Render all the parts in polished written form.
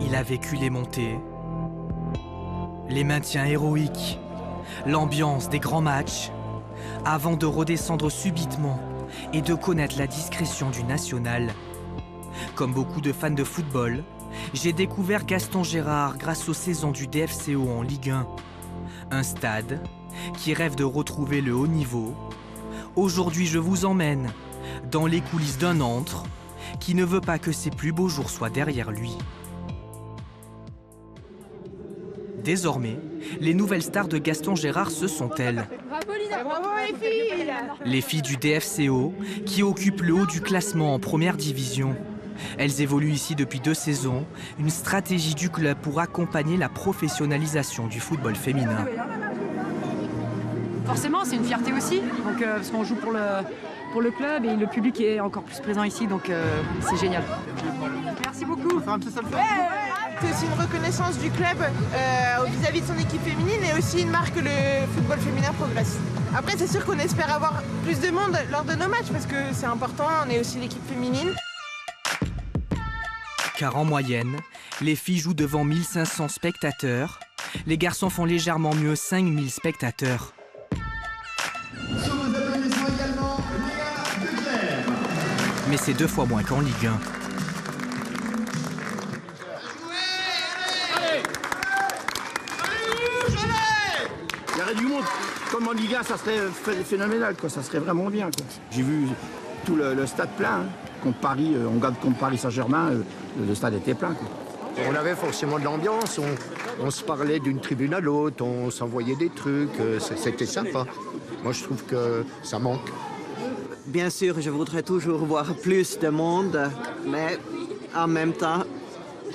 Il a vécu les montées, les maintiens héroïques, l'ambiance des grands matchs, avant de redescendre subitement et de connaître la discrétion du national. Comme beaucoup de fans de football, j'ai découvert Gaston Gérard grâce aux saisons du DFCO en Ligue 1. Un stade qui rêve de retrouver le haut niveau. Aujourd'hui, je vous emmène dans les coulisses d'un antre qui ne veut pas que ses plus beaux jours soient derrière lui. Désormais, les nouvelles stars de Gaston Gérard, ce sont elles. Bravo les filles! Les filles du DFCO qui occupent le haut du classement en première division. Elles évoluent ici depuis 2 saisons, une stratégie du club pour accompagner la professionnalisation du football féminin. Forcément, c'est une fierté aussi, donc, parce qu'on joue pour le club et le public est encore plus présent ici, donc c'est génial. Merci beaucoup. C'est aussi une reconnaissance du club vis-à-vis de son équipe féminine et aussi une marque que le football féminin progresse. Après, c'est sûr qu'on espère avoir plus de monde lors de nos matchs parce que c'est important, on est aussi l'équipe féminine. Car en moyenne, les filles jouent devant 1500 spectateurs, les garçons font légèrement mieux 5000 spectateurs. Mais c'est 2 fois moins qu'en Ligue 1. Il y aurait du monde. Comme en Ligue 1, ça serait phénoménal, quoi. Ça serait vraiment bien, quoi. J'ai vu tout le stade plein. Contre Paris, on gagne contre Paris Saint-Germain, le stade était plein, quoi. On avait forcément de l'ambiance, on se parlait d'une tribune à l'autre, on s'envoyait des trucs, c'était sympa. Moi, je trouve que ça manque. Bien sûr, je voudrais toujours voir plus de monde, mais en même temps,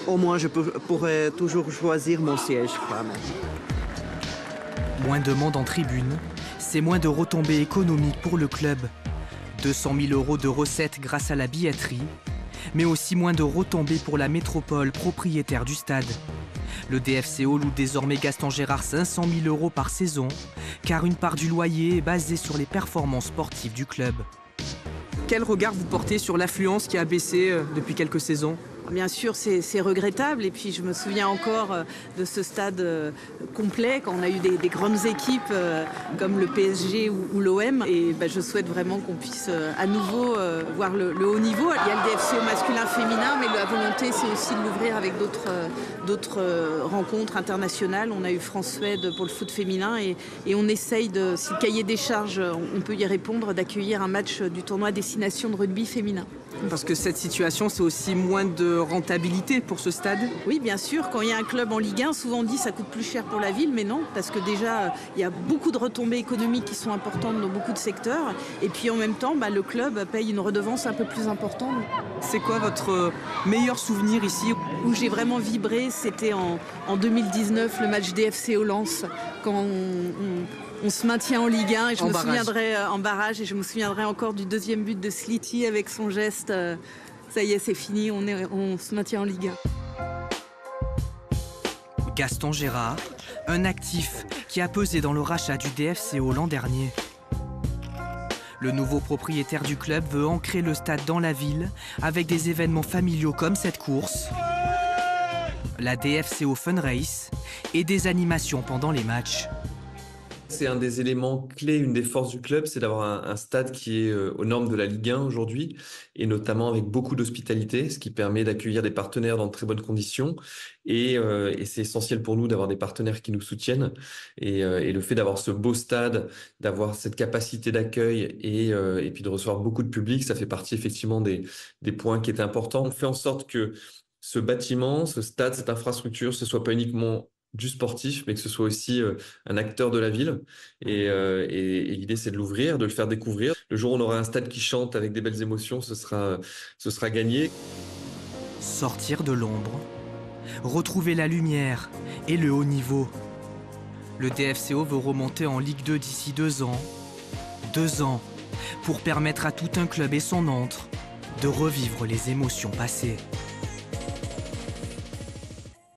au moins je pourrais toujours choisir mon siège. Moins de monde en tribune, c'est moins de retombées économiques pour le club. 200 000 € de recettes grâce à la billetterie, mais aussi moins de retombées pour la métropole propriétaire du stade. Le DFCO loue désormais Gaston Gérard 500 000 € par saison, car une part du loyer est basée sur les performances sportives du club. Quel regard vous portez sur l'affluence qui a baissé depuis quelques saisons ? Bien sûr, c'est regrettable. Et puis, je me souviens encore de ce stade complet, quand on a eu des grandes équipes comme le PSG ou l'OM. Et je souhaite vraiment qu'on puisse à nouveau voir le haut niveau. Il y a le DFCO masculin-féminin, mais la volonté, c'est aussi de l'ouvrir avec d'autres rencontres internationales. On a eu France-Suède pour le foot féminin et on essaye, si le cahier des charges, on peut y répondre, d'accueillir un match du tournoi destination de rugby féminin. Parce que cette situation, c'est aussi moins de rentabilité pour ce stade ? Oui, bien sûr. Quand il y a un club en Ligue 1, souvent on dit que ça coûte plus cher pour la ville, mais non, parce que déjà, il y a beaucoup de retombées économiques qui sont importantes dans beaucoup de secteurs. Et puis en même temps, le club paye une redevance un peu plus importante. C'est quoi votre meilleur souvenir ici ? Où j'ai vraiment vibré, c'était en 2019, le match DFCO Lens, quand on se maintient en Ligue 1 et je me souviendrai en barrage et je me souviendrai encore du 2e but de Slity avec son geste. Ça y est, c'est fini, on se maintient en Ligue 1. Gaston Gérard, un actif qui a pesé dans le rachat du DFCO l'an dernier. Le nouveau propriétaire du club veut ancrer le stade dans la ville avec des événements familiaux comme cette course, la DFCO Fun Race et des animations pendant les matchs. C'est un des éléments clés, une des forces du club, c'est d'avoir un stade qui est aux normes de la Ligue 1 aujourd'hui, et notamment avec beaucoup d'hospitalité, ce qui permet d'accueillir des partenaires dans de très bonnes conditions. Et c'est essentiel pour nous d'avoir des partenaires qui nous soutiennent. Et le fait d'avoir ce beau stade, d'avoir cette capacité d'accueil et puis de recevoir beaucoup de public, ça fait partie effectivement des points qui étaient importants. On fait en sorte que ce bâtiment, ce stade, cette infrastructure, ce soit pas uniquement du sportif, mais que ce soit aussi un acteur de la ville. Et l'idée, c'est de l'ouvrir, de le faire découvrir. Le jour où on aura un stade qui chante avec des belles émotions, ce sera gagné. Sortir de l'ombre, retrouver la lumière et le haut niveau. Le DFCO veut remonter en Ligue 2 d'ici 2 ans. 2 ans pour permettre à tout un club et son antre de revivre les émotions passées.